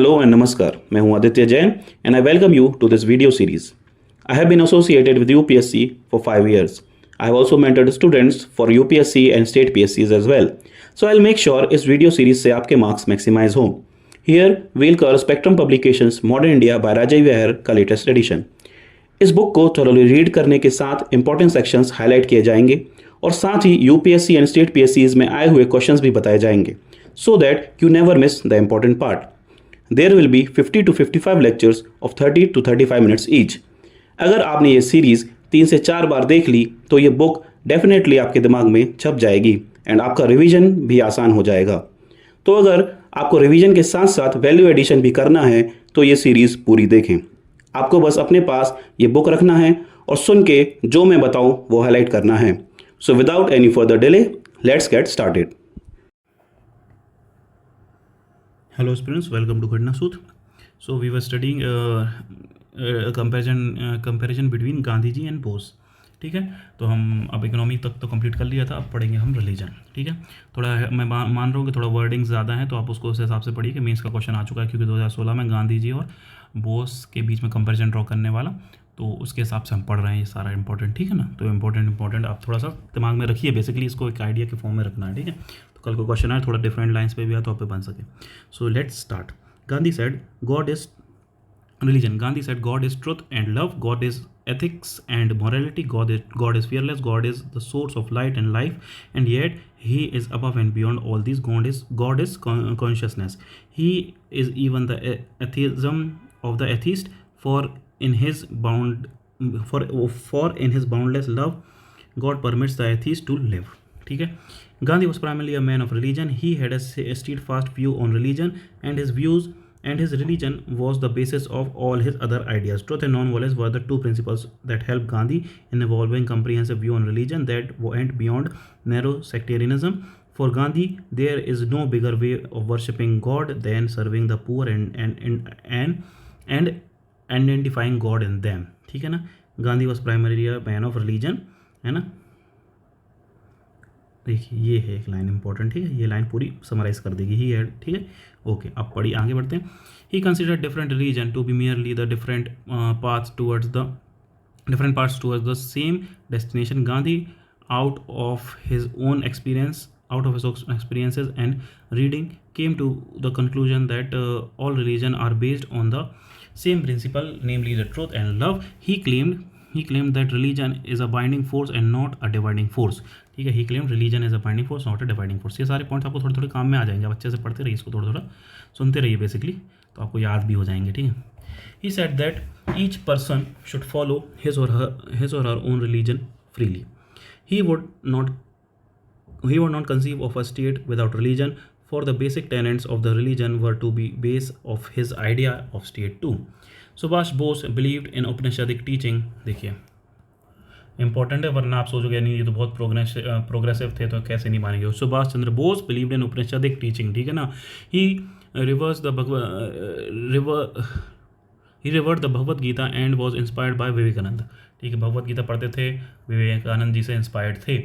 Hello and Namaskar. मैं हूं Aditya Jain and I welcome you to this video series. I have been associated with UPSC for 5 years. I have also mentored students for UPSC and state PSCs as well. So I'll make sure इस video series से आपके marks maximise हों. Here we'll cover Spectrum Publications Modern India by Rajay Vihar का latest edition. इस book को thoroughly read करने के साथ इंपॉर्टेंट सेक्शंस हाईलाइट किए जाएंगे और साथ ही यूपीएससी एंड स्टेट पीएससीज में आए हुए क्वेश्चंस भी बताए जाएंगे so that you never miss the important part. There will be 50 to 55 lectures of 30 to 35 minutes each. अगर आपने ये सीरीज़ 3 से 4 बार देख ली तो ये बुक डेफिनेटली आपके दिमाग में छप जाएगी एंड आपका रिवीजन भी आसान हो जाएगा. तो अगर आपको रिवीजन के साथ साथ वैल्यू एडिशन भी करना है तो ये सीरीज़ पूरी देखें. आपको बस अपने पास ये बुक रखना है और सुन के जो मैं बताऊं वो हाईलाइट करना है. So without any further delay let's get started. Hello students, welcome to Ghadna Sooth. So we were studying a comparison between Gandhi ji and Bose. ठीक है, तो हम अब इकोनॉमी तक तो कंप्लीट कर लिया था, अब पढ़ेंगे हम रिलीजन. ठीक है, थोड़ा मैं मान रहा हूँ कि थोड़ा वर्डिंग ज़्यादा है, तो आप उसको उस हिसाब से पढ़िए कि मेंस का क्वेश्चन आ चुका है, क्योंकि 2016 में गांधी जी और बोस के बीच में कंपैरिजन ड्रॉ करने वाला, तो उसके हिसाब से हम पढ़ रहे हैं ये सारा इंपॉर्टेंट. ठीक है ना, तो इंपॉर्टेंट आप थोड़ा सा दिमाग में रखिए. बेसिकली इसको एक आइडिया के फॉर्म में रखना है. ठीक है, तो कल को क्वेश्चन आए थोड़ा डिफरेंट लाइन्स पे भी आए तो आप पे बन सके. So let's start. Gandhi said God is religion. Gandhi said God is truth and love, God is ethics and morality, God is fearless, God is the source of light and life, and yet he is above and beyond all these. God is consciousness. He is even the atheism of the atheist, for in his boundless love God permits the atheist to live. ठीक है. Gandhi was primarily a man of religion. He had a steadfast view on religion, and his religion was the basis of all his other ideas. Truth and non-violence were the two principles that helped Gandhi in evolving comprehensive view on religion that went beyond narrow sectarianism. For Gandhi, there is no bigger way of worshipping God than serving the poor and identifying God in them. ठीक है ना. Gandhi was primarily a man of religion, है ना. देखिए ये है एक line important. ठीक है, ये लाइन पूरी समराइज कर देगी ही है. ठीक है, ओके, अब पढ़िए, आगे बढ़ते हैं. He consider different religion to be merely the different paths towards the same destination. Gandhi out of his experiences and reading came to the conclusion that all religion are based on the same principle, namely the truth and love. He claimed that religion is a binding force and not a dividing force. ठीक है, he claimed religion is a binding force, not a dividing force. ये सारे points आपको थोड़े थोड़े काम में आ जाएंगे. आप अच्छे से पढ़ते रहिए, इसको थोड़ा थोड़ा सुनते रहिए बेसिकली, तो आपको याद भी हो जाएंगे. ठीक है. He said that each person should follow his or her own religion freely. He would not conceive of a state without religion, for the basic tenets of the religion were to be base of his idea of state too. Subhash Bose believed in Upanishadic teaching. देखिए important है, वरना आप सोचोगे नहीं ये तो बहुत progressive थे तो कैसे नहीं मानेंगे. Subhash Chandra Bose believed in Upanishadic teaching. ठीक है ना. He reveres the Bhagavad Gita and was inspired by Vivekananda. ठीक है, भगवत गीता पढ़ते थे, विवेकानंद जी से इंस्पायर्ड थे.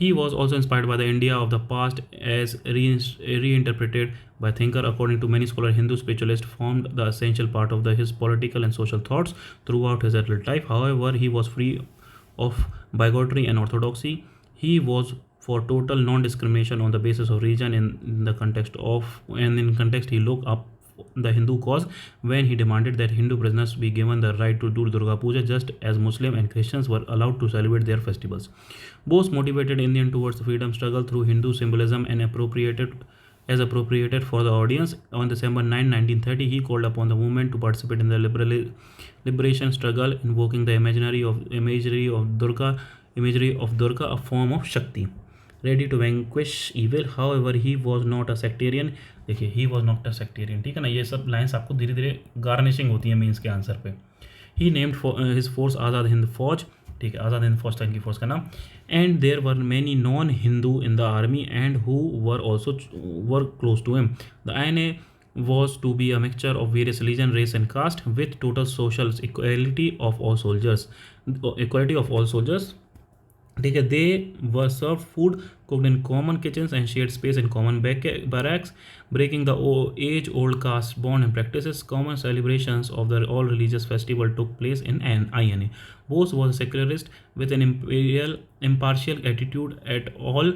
He was also inspired by the India of the past as reinterpreted by thinker. According to many scholars, Hindu spiritualists formed the essential part of his political and social thoughts throughout his adult life. However, he was free of bigotry and orthodoxy. He was for total non-discrimination on the basis of religion. In context, he looked up the Hindu cause when he demanded that Hindu prisoners be given the right to do Durga Puja just as Muslim and Christians were allowed to celebrate their festivals. Bose motivated Indian towards the freedom struggle through Hindu symbolism and appropriated for the audience. On December 9, 1930, he called upon the movement to participate in the liberation struggle, invoking the imagery of Durga, a form of Shakti, ready to vanquish evil. However, he was not a sectarian. देखिए, he was not a sectarian. ठीक है ना. ये सब lines आपको धीरे धीरे garnishing होती है मीन्स के आंसर पे. ही named his force Azad Hind फौज. ठीक है, आज़ाद हिंद फौज था इनकी फोर्स का नाम. And there were many non Hindu in the army and who were close to him. The INA was to be a mixture of various religion, race and caste with total social equality of all soldiers. ठीक है, they were serve food cooked in common kitchens and shared space in common barracks, breaking the age old caste bond and practices. Common celebrations of the all religious festival took place in an INA. Bose was a secularist with an impartial attitude at all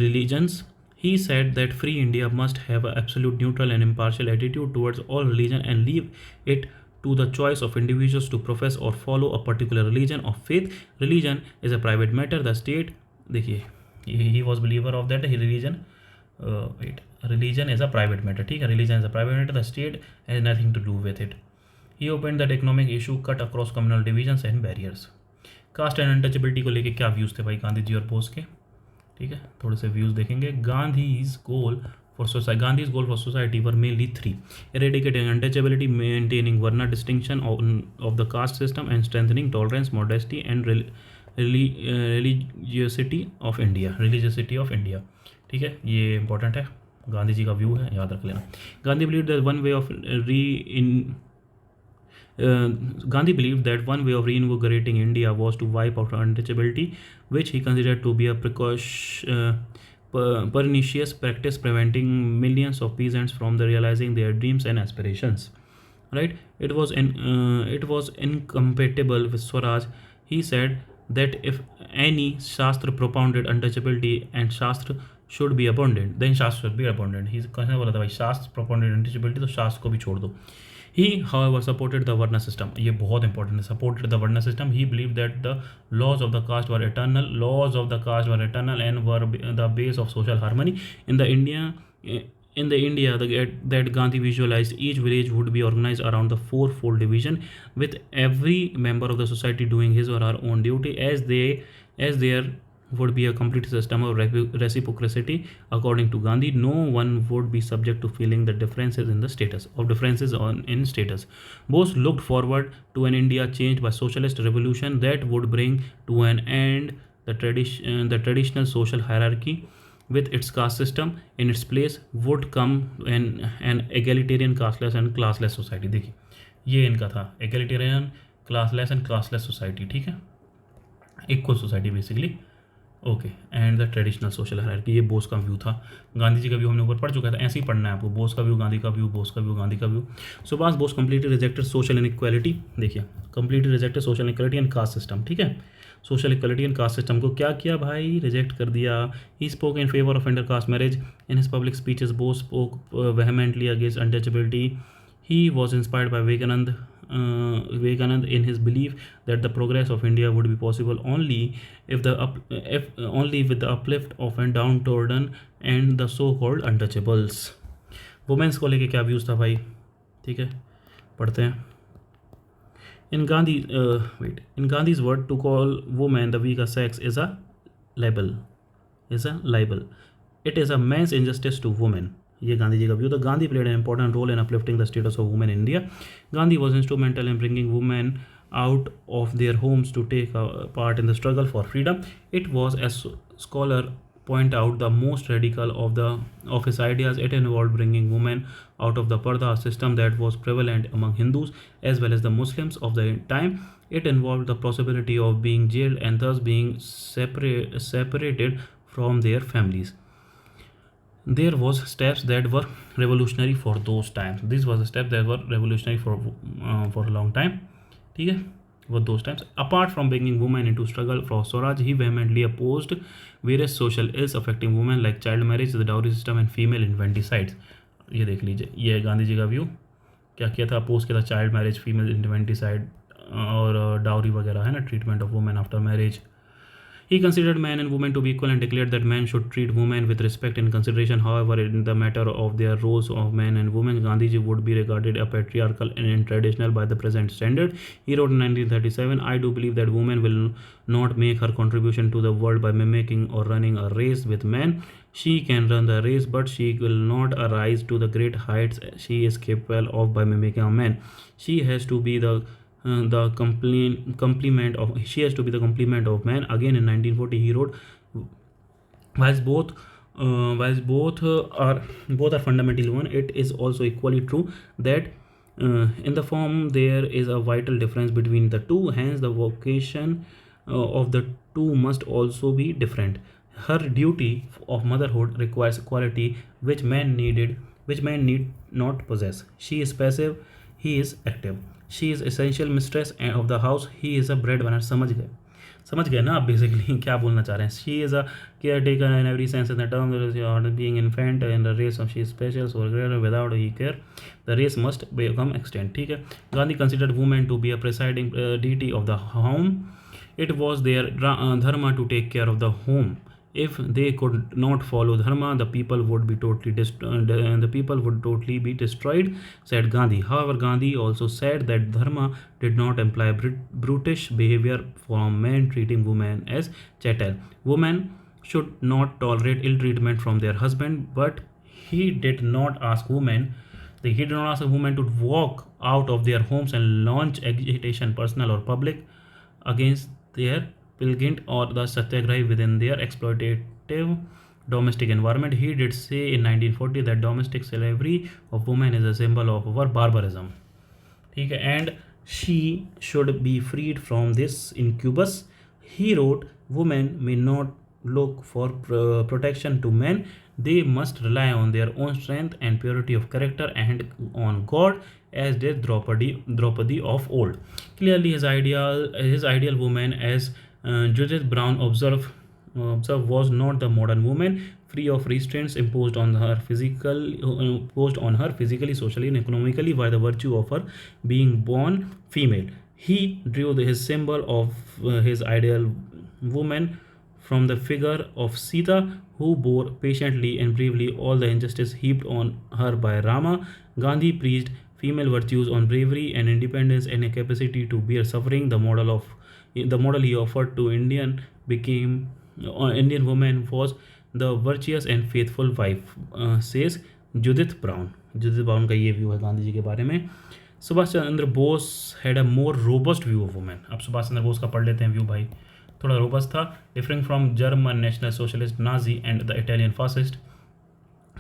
religions. He said that free India must have an absolute neutral and impartial attitude towards all religion and leave it to the choice of individuals to profess or follow a particular religion or faith. Religion is a private matter. The state, देखिए, he was believer of that religion. Religion is a private matter. ठीक है, religion is a private matter. The state has nothing to do with it. He opened that economic issue cut across communal divisions and barriers. Caste and untouchability को लेके क्या views थे भाई गांधी जी और बोस के? ठीक है, थोड़े से व्यूज़ देखेंगे. Gandhi's goal for society were mainly 3: eradicating untouchability, maintaining Varna distinction of the caste system, and strengthening tolerance, modesty, and religiosity of India. ठीक है, ये इंपॉर्टेंट है, गांधी जी का व्यू है, याद रख लेना. Gandhi believed that one way of Gandhi believed that one way of reinvigorating India was to wipe out untouchability, which he considered to be a pernicious practice preventing millions of peasants from realizing their dreams and aspirations. Right? It was incompatible with Swaraj. He said that if any Shastra propounded untouchability and Shastra should be abandoned, then Shastra should be abandoned. He कहने बोला था भाई शास्त्र propounded untouchability तो शास्त्र को भी छोड़ दो. He, however, supported the Varna system. ये बहुत important है. Supported the Varna system. He believed that the laws of the caste were eternal. Laws of the caste were eternal and were the base of social harmony. In the India that Gandhi visualized, each village would be organized around the fourfold division, with every member of the society doing his or her own duty, as there would be a complete system of reciprocity. According to Gandhi, no one would be subject to feeling the differences in status. Bose looked forward to an India changed by socialist revolution that would bring to an end the traditional social hierarchy. With its caste system in its place would come an egalitarian, casteless and classless society. देखिए, ये इनका था, egalitarian, classless and classless society. ठीक है, equal society basically. Okay, and the traditional social hierarchy, ये बोस का view था. गांधी जी का व्यू हमने ऊपर पढ़ चुका था, ऐसे ही पढ़ना है आपको. बोस का व्यू, गांधी का व्यू, बोस का व्यू, गांधी का view. Subhash Bose completely rejected social inequality. देखिए, completely rejected social inequality and caste system. ठीक है, social equality and caste system को क्या किया भाई? रिजेक्ट कर दिया. He spoke in favour of inter caste marriage. In his public speeches Bose spoke vehemently against untouchability. He was inspired by Vivekanand in his belief that the progress of India would be possible only with the uplift of and downtrodden and the so-called untouchables. Women's को लेके क्या views था भाई? ठीक है, पढ़ते हैं. In Gandhi's word, to call woman the weaker sex is a libel. It is a man's injustice to women. ये गांधी जी का व्यू था. Gandhi played an important role in uplifting the status of women in India. Gandhi was instrumental in bringing women out of their homes to take part in the struggle for freedom. It was, as scholars point out, the most radical of his ideas. It involved bringing women out of the Parda system that was prevalent among Hindus as well as the Muslims of the time. It involved the possibility of being jailed and thus being separated from their families. There was steps that were revolutionary for those times. This was a step that were revolutionary for a long time. ठीक है, for those times. Apart from bringing women into struggle for Swaraj, he vehemently opposed various social ills affecting women like child marriage, the dowry system and female infanticides. ये देख लीजिए, ये है गांधी जी का view. क्या किया था? अपोज किया था चाइल्ड मैरिज, फीमेल इन्फेंटिसाइड और डाउरी वगैरह है ना, treatment of women after marriage. He considered men and women to be equal and declared that men should treat women with respect and consideration. However, in the matter of their roles of men and women, Gandhiji would be regarded as patriarchal and traditional by the present standard. He wrote in 1937, I do believe that woman will not make her contribution to the world by mimicking or running a race with men. She can run the race, but she will not arise to the great heights she is capable of by mimicking a man. She has to be the complement of man. Again in 1940 he wrote, whilst both are fundamentally one, it is also equally true that in the form there is a vital difference between the two. Hence the vocation of the two must also be different. Her duty of motherhood requires quality which men need not possess. She is passive, he is active. She is essential mistress of the house, he is a breadwinner. समझ गए ना आप basically क्या बोलना चाह रहे हैं. She is a care taker in every sense in the term being infant in the race of she special so without he care the race must become extend. ठीक है. Gandhi considered women to be a presiding deity of the home. It was their dharma to take care of the home. If they could not follow dharma, the people would totally be destroyed, said Gandhi. However, Gandhi also said that dharma did not imply brutish behavior from men treating women as chattel. Women should not tolerate ill treatment from their husband, but he did not ask a woman to walk out of their homes and launch agitation, personal or public, against their pilgrim or the satyagrahi within their exploitative domestic environment. He did say in 1940 that domestic slavery of women is a symbol of our barbarism. ठीक है. And she should be freed from this incubus. He wrote, women may not look for protection to men. They must rely on their own strength and purity of character and on God, as did Draupadi of old. Clearly, his ideal woman, as Judith Brown observed, was not the modern woman, free of restraints imposed on her physically, socially, and economically by the virtue of her being born female. He drew his symbol of his ideal woman from the figure of Sita, who bore patiently and bravely all the injustice heaped on her by Rama. Gandhi preached female virtues on bravery and independence and a capacity to bear suffering. The model he offered to Indian woman was the virtuous and faithful wife, says Judith Brown. Judith Brown का ये view है गांधी जी के बारे में. Subhash Chandra Bose had a more robust view of women. अब सुभाष चंद्र बोस का पढ़ लेते हैं व्यू भाई. थोड़ा रोबस्ट था. Differing from German national socialist Nazi and the Italian fascist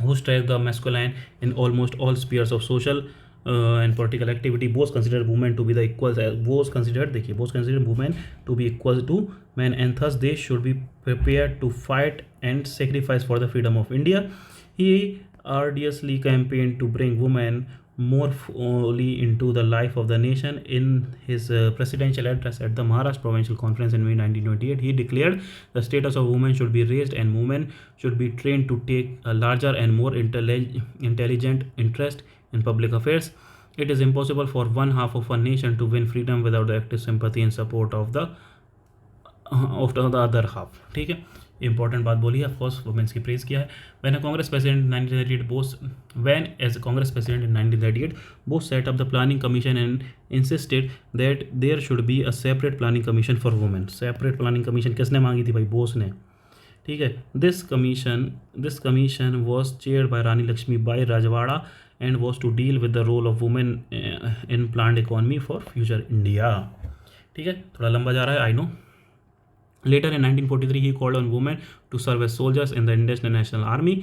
who stressed the masculine in almost all spheres of social and political activity. Bose considered women to be the equals. Bose considered women to be equal to men, and thus they should be prepared to fight and sacrifice for the freedom of India. He arduously campaigned to bring women more fully into the life of the nation. In his presidential address at the Maharashtra Provincial Conference in May 1928, he declared the status of women should be raised and women should be trained to take a larger and more intelligent interest in public affairs. It is impossible for one half of a nation to win freedom without the active sympathy and support of the other half. ठीक है. Important बात बोली है. Of course women's की praise किया है. When as Congress president in 1938, Bose set up the planning commission and insisted that there should be a separate planning commission for women. Separate planning commission किसने मांगी थी भाई? बोस ने. ठीक है. This commission was chaired by Rani Lakshmi Bai Rajwada and was to deal with the role of women in planned economy for future India. ठीक है. थोड़ा लंबा जा रहा है, I know. Later in 1943, he called on women to serve as soldiers in the Indian National Army.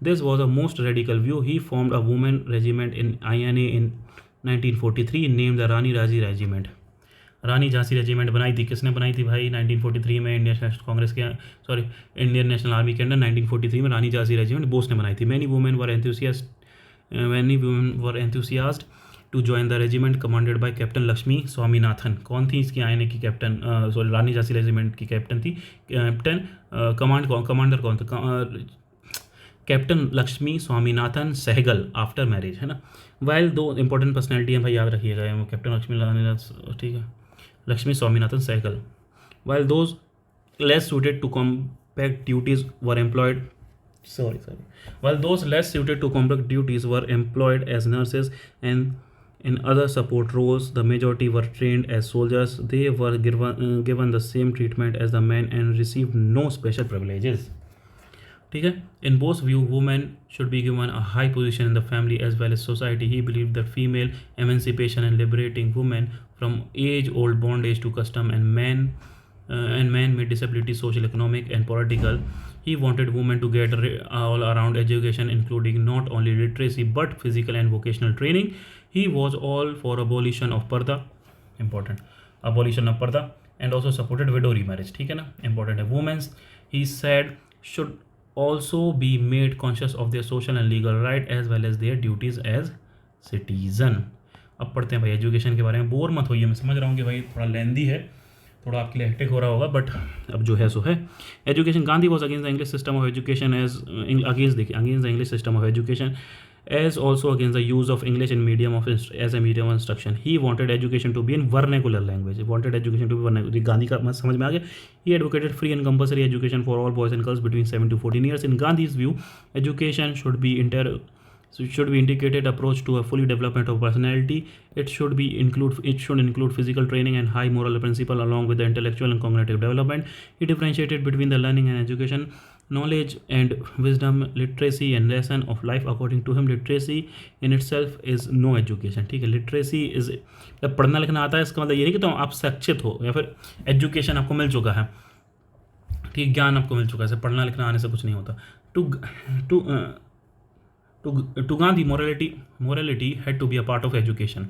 This was a most radical view. He formed a women regiment in INA in 1943, named the Rani Raji Regiment. Rani Jhansi regiment बनाई थी. किसने बनाई थी भाई? 1943 में Indian national army के under 1943 में रानी Jhansi regiment Bose ने बनाई थी. Many women were enthusiastic to join the regiment commanded by Captain Lakshmi Swaminathan. कौन थी इसकी आईने की कैप्टन? रानी झांसी रेजिमेंट की कैप्टन थी. कमांडर कौन था? Captain Lakshmi Swaminathan Sahgal after marriage, है ना. वाइल दो इंपॉर्टेंट पर्सनैलिटी हैं भाई, याद रखिएगा. कैप्टन ठीक है, Lakshmi Swaminathan Sahgal. While those less suited to compact duties were employed as nurses and in other support roles, the majority were trained as soldiers. They were given the same treatment as the men and received no special privileges. ठीक है. In Bose's view, women should be given a high position in the family as well as society. He believed that female emancipation and liberating women from age-old bondage to custom and man-made disability, social, economic, and political. He wanted women to get all-around education, including not only literacy but physical and vocational training. He was all for abolition of parda. Important. Abolition of parda. And also supported widow remarriage, ठीक है ना, important है। Women's he said should also be made conscious of their social and legal right as well as their duties as citizen. अब पढ़ते हैं भाई education के बारे में। बोर मत होइए, मैं समझ रहा हूँ कि भाई थोड़ा लेंदी है, थोड़ा आपके लिए हेक्टिक हो रहा होगा, बट अब जो है सो है। Education, Gandhi was against the English system of education as against the English system of education as also against the use of English in medium of as a medium of instruction. He wanted education to be in vernacular language. He wanted education to be vernacular. Gandhi का मत समझ में आ गया। He advocated free and compulsory education for all boys and girls between 7 to 14 years. In Gandhi's view, education should be integrated approach to a fully development of personality. It should include physical training and high moral principle along with the intellectual and cognitive development. He differentiated between the learning and education, knowledge and wisdom, literacy and lesson of life. According to him, literacy in itself is no education, ठीक है। Literacy is, जब पढ़ना लिखना आता है इसका मतलब ये नहीं कि तो आप शिक्षित हो या फिर एजुकेशन आपको मिल चुका है, ठीक, ज्ञान आपको मिल चुका है, पढ़ना लिखना आने से कुछ नहीं होता। To Gandhi, morality had to be a part of education.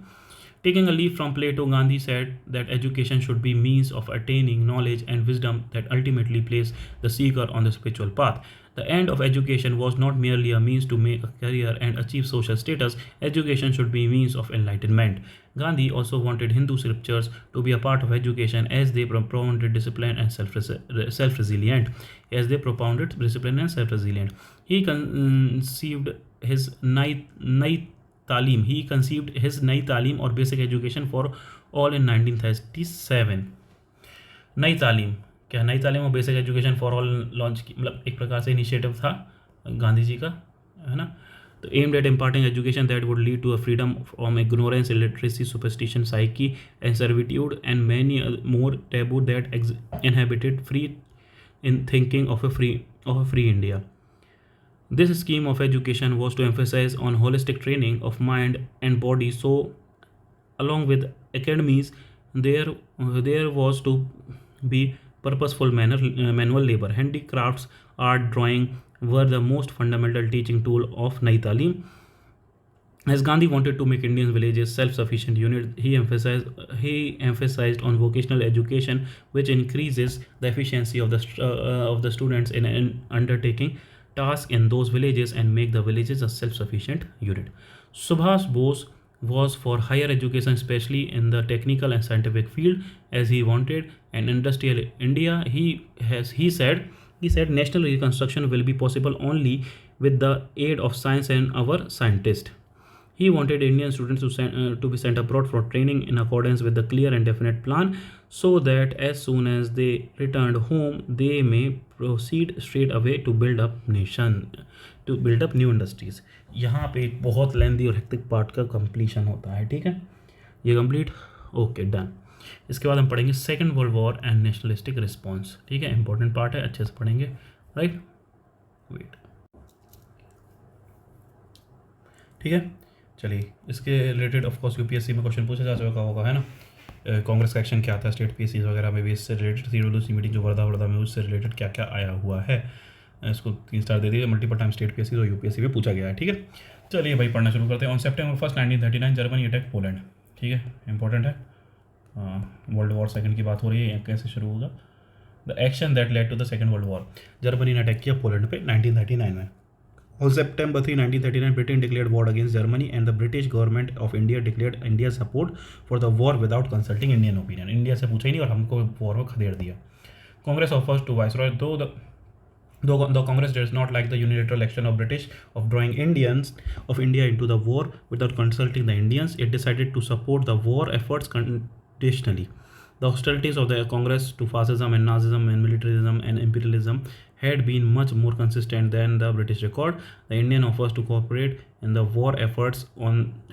Taking a leaf from Plato, Gandhi said that education should be means of attaining knowledge and wisdom that ultimately place the seeker on the spiritual path. The end of education was not merely a means to make a career and achieve social status. Education should be means of enlightenment. Gandhi also wanted Hindu scriptures to be a part of education as they propounded discipline and self-resilient. He conceived his Nai Talim. He conceived his Nai Talim or basic education for all in 1937. नई तालीम, क्या नई तालीम और basic education for all launch की, मतलब एक प्रकार से इनिशिएटिव था गांधी जी का, है ना। तो aimed at imparting education that would lead to a freedom from ignorance, illiteracy, superstition, psyche and servitude and many more taboo that inhabited free in thinking of a free India. This scheme of education was to emphasize on holistic training of mind and body. So, along with academies, there was to be purposeful manual labor. Handicrafts, art, drawing were the most fundamental teaching tool of Nai Talim. As Gandhi wanted to make Indian villages self-sufficient units, he emphasized on vocational education, which increases the efficiency of the students in undertaking tasks in those villages and make the villages a self-sufficient unit. Subhas Bose was for higher education, especially in the technical and scientific field, as he wanted an industrial India. He said national reconstruction will be possible only with the aid of science and our scientists. He wanted Indian students to be sent abroad for training in accordance with the clear and definite plan, so that as soon as they returned home, they may proceed straight away to build up new industries. यहाँ पे एक बहुत लेंदी और hectic part का completion होता है, ठीक है, ये कंप्लीट, ओके, डन। इसके बाद हम पढ़ेंगे second world war and nationalistic response, ठीक है, इंपॉर्टेंट पार्ट है, अच्छे से पढ़ेंगे, राइट, वेट, ठीक है। चलिए, इसके रिलेटेड ऑफकोर्स यूपीएससी में क्वेश्चन पूछा जा चुका होगा, है ना। कांग्रेस का एक्शन क्या था स्टेट पीएससी वगैरह में भी, इससे रिलेटेड सीडब्ल्यूसी मीटिंग जो वर्धा में, उससे रिलेटेड क्या क्या आया हुआ है, इसको 3 स्टार दे दिए। मल्टीपल टाइम स्टेट पीएससी और यूपीएससी में पूछा गया है, ठीक है। चलिए भाई पढ़ना शुरू करते हैं। On September 1, 1939 Germany attack Poland, ठीक है, इंपॉर्टेंट है। वर्ल्ड वॉर सेकंड की बात हो रही है, कैसे शुरू होगा। The action that led to the second world war, Germany ने अटैक किया पोलैंड पे 1939 में। On September 3, 1939, Britain declared war against Germany, and the British government of India declared India's support for the war without consulting Indian opinion. India से पूछा ही नहीं और हमको war में खदेड़ दिया। Congress offers to Viceroy, though Congress does not like the unilateral action of British of drawing India into the war without consulting the Indians, it decided to support the war efforts conditionally. The hostilities of the Congress to fascism and Nazism and militarism and imperialism had been much more consistent than the British record. The Indian offers to cooperate in the war efforts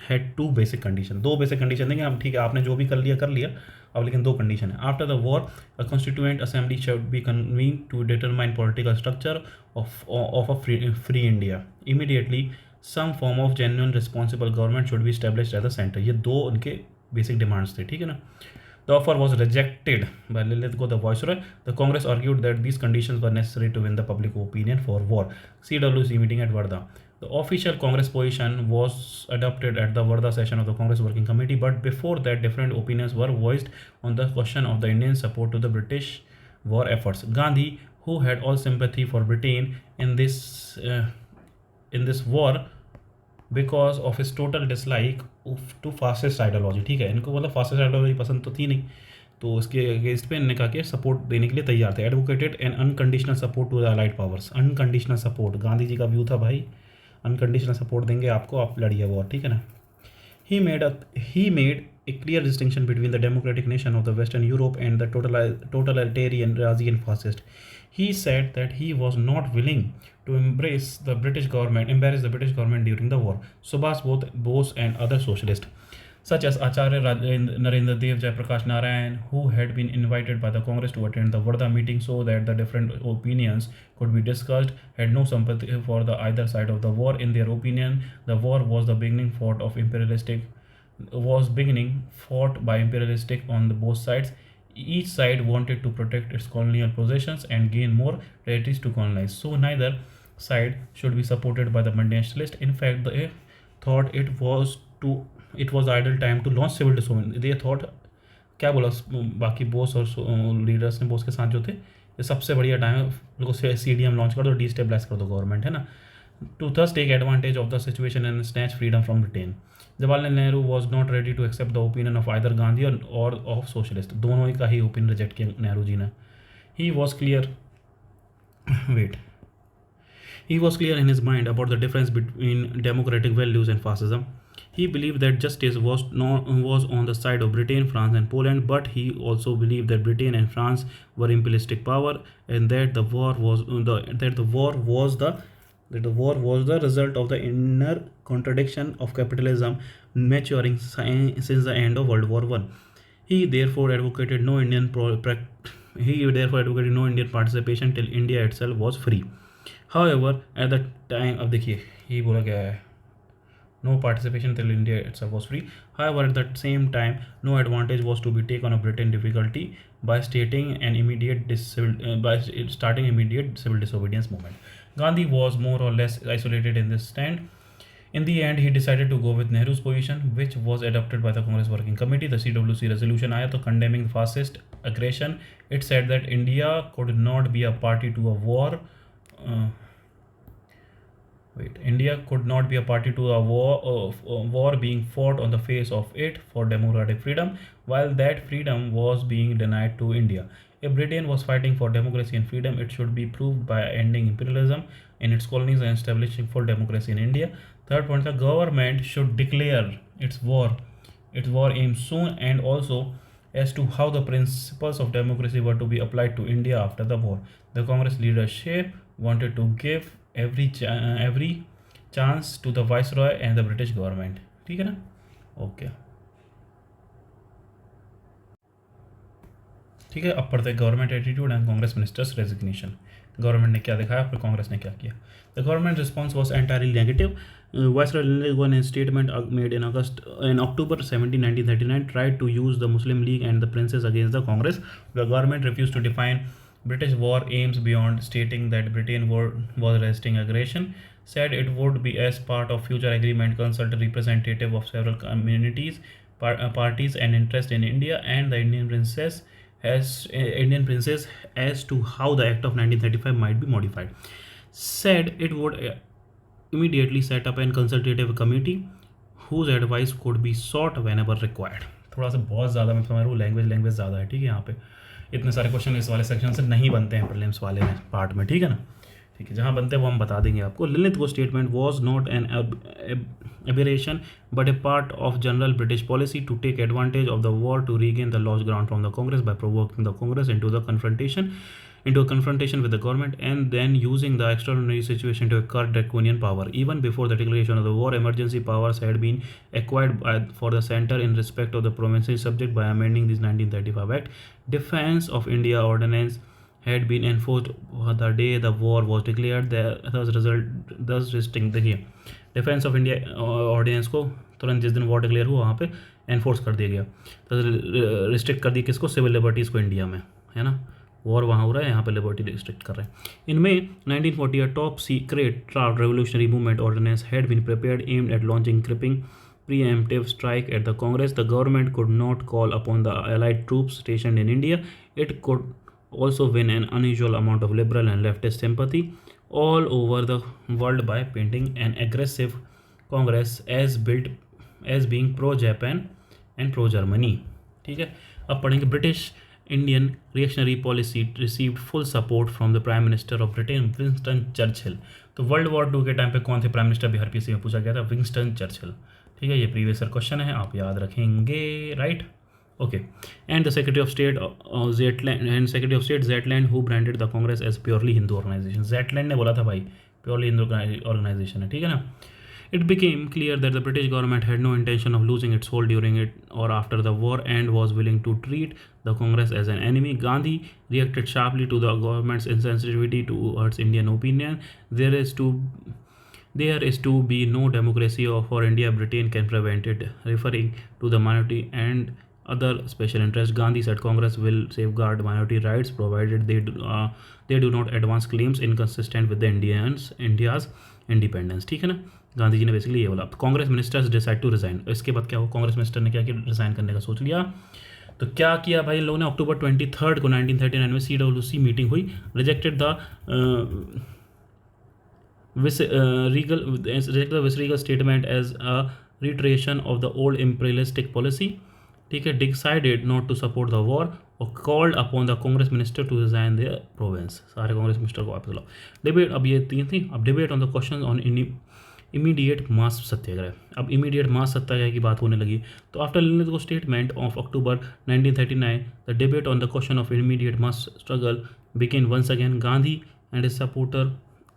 had 2 basic conditions. 2 basic condition देंगे हम, ठीक है, आपने जो भी कर लिया अब, लेकिन 2 कंडीशन है। After the war a constituent assembly should be convened to determine political structure of a free India. Immediately some form of genuine responsible government should be established at the centre. ये 2 उनके basic demands थे, ठीक है ना। The offer was rejected by Lilithgow, the viceroy. The Congress argued that these conditions were necessary to win the public opinion for war. CWC meeting at Varda. The official Congress position was adopted at the Varda session of the Congress Working Committee, but before that, different opinions were voiced on the question of the Indian support to the British war efforts. Gandhi, who had all sympathy for Britain in this war, because of his total dislike to fascist ideology, ठीक है, इनको मतलब fascist ideology पसंद तो थी नहीं, तो उसके अगेंस्ट पे इन्होंने कहा कि सपोर्ट देने के लिए तैयार थे. Advocated an unconditional support to the allied powers. Unconditional support Gandhi ji का व्यू था भाई, अनकंडीशनल सपोर्ट देंगे आपको, आप लड़िए वॉर, ठीक है ना. He made a clear distinction between the democratic nation of the Western Europe and the totalitarian Razian fascist. He said that he was not willing to embrace the British government during the war. Subhas Bose and other socialists, such as Acharya Narendra Dev, Jayaprakash Narayan, who had been invited by the Congress to attend the Varda meeting so that the different opinions could be discussed, had no sympathy for the either side of the war. In their opinion, the war was the beginning fought by imperialistic on the both sides. Each side wanted to protect its colonial possessions and gain more territories to colonize. So neither side should be supported by the nationalists. In fact, they thought it was idle time to launch civil disobedience. They thought, क्या बोला बाकी बोस और leaders ने, बोस के साथ जो थे, ये सबसे बढ़िया टाइम है, उनको CDM लॉन्च कर दो, डिस्टेबलाइज कर दो गवर्नमेंट, है ना, to thus take advantage of the situation and snatch freedom from Britain. Jawaharlal Nehru was not ready to accept the opinion of either Gandhi or of socialist. दोनों ही का ही opinion reject किया नेहरू जी ने. He was clear in his mind about the difference between democratic values and fascism. He believed that justice was on the side of Britain, France, and Poland, but he also believed that Britain and France were imperialistic power, and that the war was the result of the inner contradiction of capitalism maturing since the end of World War I. He therefore advocated no Indian participation till India itself was free. However, at the time, अब देखिए ये बोला गया है, no participation till India itself was free. However, at the same time, no advantage was to be taken of Britain difficulty by starting immediate civil disobedience movement. Gandhi was more or less isolated in this stand. In the end, he decided to go with Nehru's position, which was adopted by the Congress Working Committee. The CWC resolution आया तो condemning fascist aggression. It said that India could not be a party to a war. India could not be a party to a war being fought on the face of it for democratic freedom, while that freedom was being denied to India. If Britain was fighting for democracy and freedom, it should be proved by ending imperialism in its colonies and establishing full democracy in India. Third point, the government should declare its war aims soon, and also as to how the principles of democracy were to be applied to India after the war. The Congress leadership wanted to give every chance to the viceroy and the British government. ठीक है ना, okay ठीक है. अब पढ़ते हैं government attitude and Congress ministers resignation. Government ने क्या दिखाया, फिर कांग्रेस ने क्या किया. The government response was entirely negative. Viceroy Lilithgow, in a statement made in October 17, 1939, tried to use the Muslim League and the princes against the Congress. The government refused to define British war aims beyond stating that Britain was resisting aggression, said it would be as part of future agreement consult a representative of several communities, parties and interest in India and the Indian princess as to how the Act of 1935 might be modified. Said it would immediately set up a consultative committee whose advice could be sought whenever required. थोड़ा सा बहुत ज़्यादा मैं समझ रहा हूँ, language ज़्यादा है, ठीक है. यहाँ पे इतने सारे क्वेश्चन इस वाले सेक्शन से नहीं बनते हैं प्रीलिम्स वाले में पार्ट में, ठीक है ना. ठीक है, जहाँ बनते हैं वो हम बता देंगे आपको. Lilithgow statement was not an aberration but a part of general British policy to take advantage of the war to regain the lost ground from the Congress by provoking the Congress into a confrontation with the government and then using the extraordinary situation to acquire draconian power. Even before the declaration of the war, emergency powers had been acquired for the centre in respect of the provinces subject by amending this 1935 Act. Defence of India Ordinance had been enforced the day the war was declared, thus restricting, देखिए defence of India ordinance को तुरंत जिस दिन war declare हुआ वहाँ पे enforce कर दिया गया, तो रिस्ट्रिक्ट कर दी किसको, सिविल लिबर्टीज़ को इंडिया में, है ना, वॉर वहाँ हो रहा है, यहाँ पे लिबर्टी रिस्ट्रिक्ट कर रहे हैं। इनमें 1940 a top secret draft revolutionary movement ordinance had been prepared aimed at launching gripping preemptive strike at the Congress. The government could not call upon the allied troops stationed in India. It could also win an unusual amount of liberal and leftist sympathy all over the world by painting an aggressive Congress as being pro-Japan and pro-Germany। ठीक है, अब पढ़ेंगे British Indian reactionary policy received full support from the prime minister of Britain Winston Churchill. तो world war 2 के time पे कौन थे prime minister, Bihar PC में पूछा गया था, विंस्टन चर्चिल। ठीक है, ये प्रीवियस ईयर क्वेश्चन है, आप याद रखेंगे, right, okay. And the secretary of state Zetland who branded the Congress as purely Hindu organisation. Zetland ने बोला था भाई प्योरली हिंदू ऑर्गेनाइजेशन है, ठीक है ना। It became clear that the British government had no intention of losing its hold during it or after the war and was willing to treat the Congress as an enemy. Gandhi reacted sharply to the government's insensitivity towards Indian opinion. There is to be no democracy for India. Britain can prevent it. Referring to the minority and other special interests, Gandhi said Congress will safeguard minority rights provided they do not advance claims inconsistent with the India's independence। ठीक है ना, गांधी जी ने basically ये बोला। Congress ministers decide to resign. इसके बाद क्या हुआ, कांग्रेस मिनिस्टर ने क्या किया, रिजाइन करने का सोच लिया। तो क्या किया भाई इन लोगों ने, अक्टूबर 23 को 1939 में CWC मीटिंग हुई, rejected the viceregal statement as a reiteration of the old imperialistic policy. ठीक है, decided not to support the war और called upon the Congress minister to resign their province. सारे कांग्रेस मिनिस्टर को वापस लाओ। डिबेट, अब ये 3 थी। अब debate on the question on immediate mass satyagraha. अब इमीडिएट मास सत्याग्रह की बात होने लगी। तो after Linlithgow statement of October 1939 the debate on the question of immediate mass struggle begin once again. Gandhi and his supporter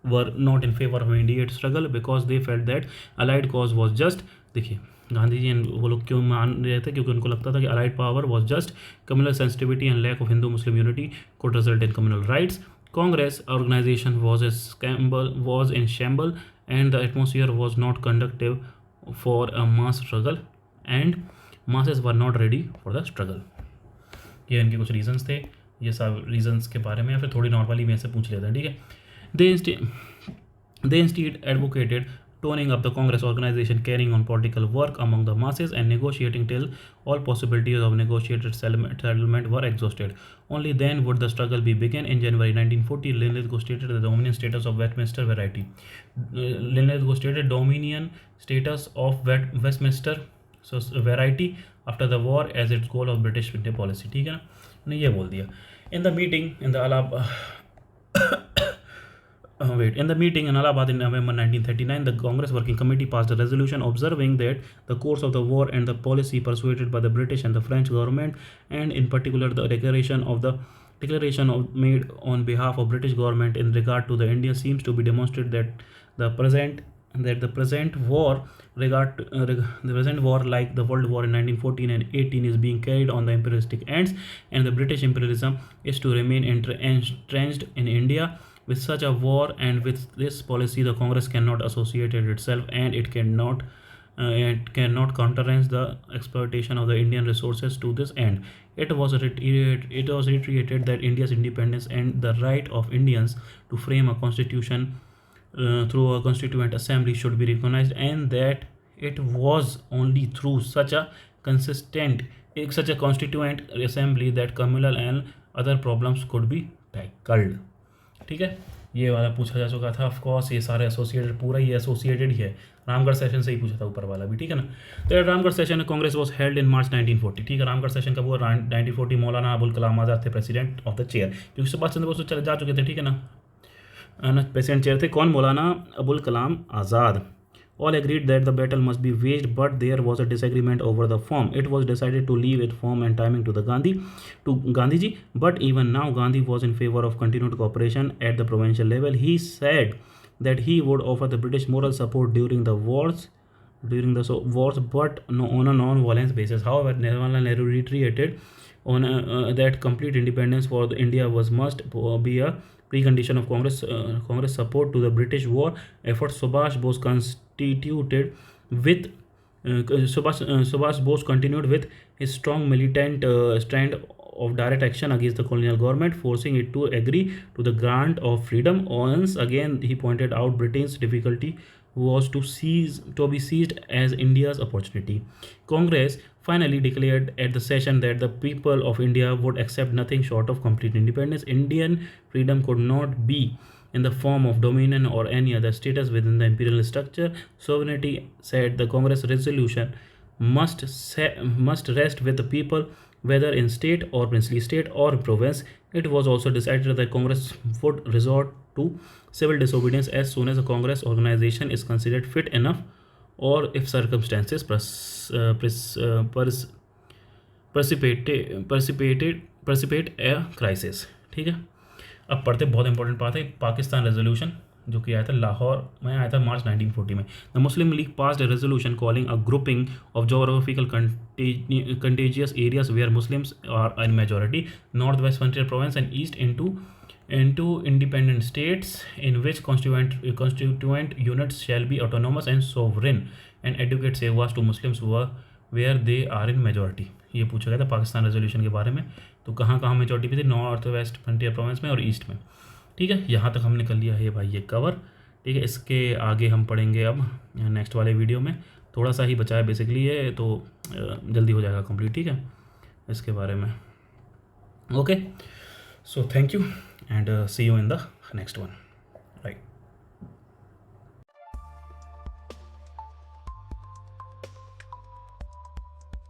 were not in favour of immediate struggle because they felt that allied cause was just. देखिए गांधी जी वो लोग क्यों मान रहे थे, क्योंकि उनको लगता था कि allied power was just communal sensitivity and lack of Hindu Muslim unity could result in communal rights. Congress organization was in shambles and the atmosphere was not conducive for a mass struggle and masses were not ready for the struggle। ये इनके कुछ reasons थे, ये सब reasons के बारे में या फिर थोड़ी नॉर्मली में से पूछ लेते हैं, ठीक है। They instead advocated toning up the Congress organization, carrying on political work among the masses and negotiating till all possibilities of negotiated settlement were exhausted. Only then would the struggle be begun. In January 1940, Linlithgow stated the dominion status of Westminster variety. Linlithgow stated dominion status of Westminster variety after the war as its goal of British policy। ठीक है ना, ने ये बोल दिया। In the meeting in the meeting in Allahabad in November 1939, the Congress Working Committee passed a resolution observing that the course of the war and the policy pursued by the British and the French government, and in particular the declaration made on behalf of British government in regard to the India, seems to be demonstrated that the present war like the World War in 1914 and 18 is being carried on the imperialistic ends, and the British imperialism is to remain entrenched in India. With such a war and with this policy, the Congress cannot associate itself, and it cannot countenance the exploitation of the Indian resources to this end. It was reiterated that India's independence and the right of Indians to frame a constitution through a constituent assembly should be recognized, and that it was only through such a constituent assembly that communal and other problems could be tackled। ठीक है, ये वाला पूछा जा चुका था। Of course ये सारे एसोसिएटेड, पूरा ये एसोसिएटेड ही है, रामगढ़ सेशन से ही पूछा था ऊपर वाला भी, ठीक है ना। तो Ramgarh session Congress was held in March 1940। ठीक है, रामगढ़ सेशन कब हुआ, 1940। मौलाना अबुल कलाम आज़ाद थे प्रेसिडेंट ऑफ द चेयर, क्योंकि सुभाष चंद्र बोस चले जा चुके थे, ठीक है ना, प्रेसिडेंट चेयर थे कौन, Maulana Abul Kalam Azad. All agreed that the battle must be waged, but there was a disagreement over the form. It was decided to leave it form and timing to Gandhiji. But even now, Gandhi was in favor of continued cooperation at the provincial level. He said that he would offer the British moral support during the wars, but on a non-violence basis. However, Jawaharlal Nehru reiterated on that complete independence for the India was must be a precondition of Congress support to the British war effort. Subhash Bose constituted with Subhash Bose continued with his strong militant strand of direct action against the colonial government, forcing it to agree to the grant of freedom. Once again, he pointed out Britain's difficulty was to be seized as India's opportunity. Congress finally declared at the session that the people of India would accept nothing short of complete independence. Indian freedom could not be in the form of dominion or any other status within the imperial structure. Sovereignty, said the Congress resolution, must rest with the people, whether in state or princely state or province. It was also decided that Congress would resort to civil disobedience as soon as a Congress organization is considered fit enough, or if circumstances precipitate a crisis. ठीक है, अब पढ़ते बहुत important बात है Pakistan resolution जो कि आया था लाहौर में, आया था मार्च 1940 में. The Muslim League passed a resolution calling a grouping of geographical contagious areas where Muslims are in majority, north west frontier province and east into independent states in which constituent units shall be autonomous and sovereign, and adequate safeguards to Muslims where they are in majority. ये पूछा गया था Pakistan resolution के बारे में. तो कहाँ कहाँ मेजॉरिटी भी थी, नॉर्थ वेस्ट फ्रंटियर प्रोविंस में और ईस्ट में. ठीक है, यहाँ तक हमने कर लिया है भाई ये कवर. ठीक है, इसके आगे हम पढ़ेंगे अब नेक्स्ट वाले वीडियो में. थोड़ा सा ही बचा है बेसिकली ये, तो जल्दी हो जाएगा कंप्लीट. ठीक है, इसके बारे में. Okay, so thank you and see you in the next one.